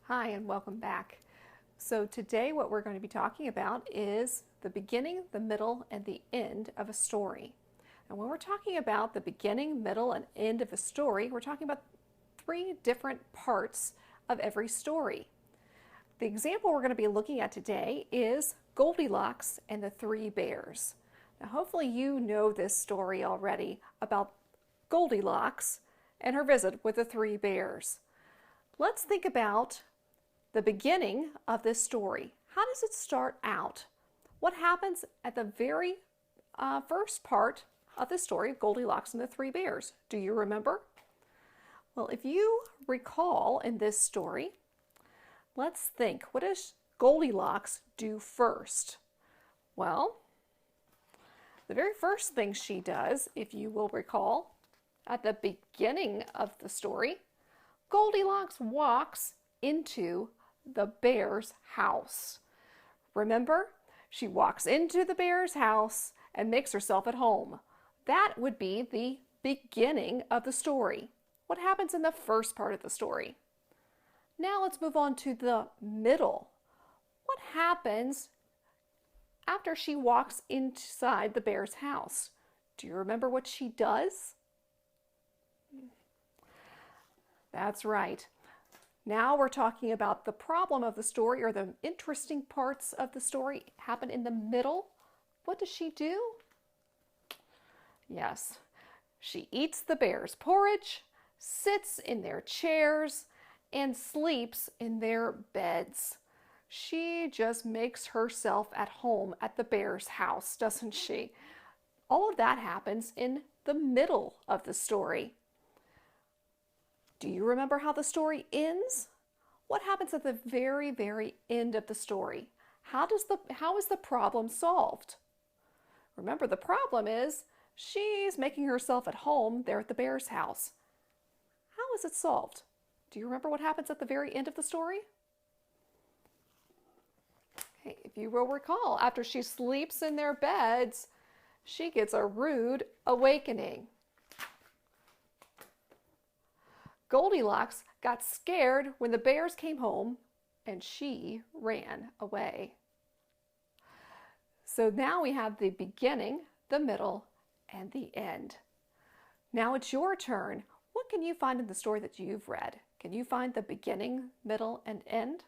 Hi and welcome back. So today what we're going to be talking about is the beginning, the middle, and the end of a story. And when we're talking about the beginning, middle, and end of a story, we're talking about three different parts of every story. The example we're going to be looking at today is Goldilocks and the Three Bears. Now hopefully you know this story already about Goldilocks and her visit with the three bears. Let's think about the beginning of this story. How does it start out? What happens at the very first part of the story of Goldilocks and the Three Bears? Do you remember? Well, if you recall in this story, let's think. What does Goldilocks do first? Well, the very first thing she does, if you will recall, at the beginning of the story, Goldilocks walks into the bear's house. Remember, she walks into the bear's house and makes herself at home. That would be the beginning of the story. What happens in the first part of the story? Now let's move on to the middle. What happens after she walks inside the bear's house? Do you remember what she does? That's right. Now we're talking about the problem of the story, or the interesting parts of the story happen in the middle. What does she do? Yes, she eats the bear's porridge, sits in their chairs, and sleeps in their beds. She just makes herself at home at the bear's house, doesn't she? All of that happens in the middle of the story. Do you remember how the story ends? What happens at the very, very end of the story? How is the problem solved? Remember, the problem is she's making herself at home there at the bear's house. How is it solved? Do you remember what happens at the very end of the story? Okay, if you will recall, after she sleeps in their beds, she gets a rude awakening. Goldilocks got scared when the bears came home and she ran away. So now we have the beginning, the middle, and the end. Now it's your turn. What can you find in the story that you've read? Can you find the beginning, middle, and end?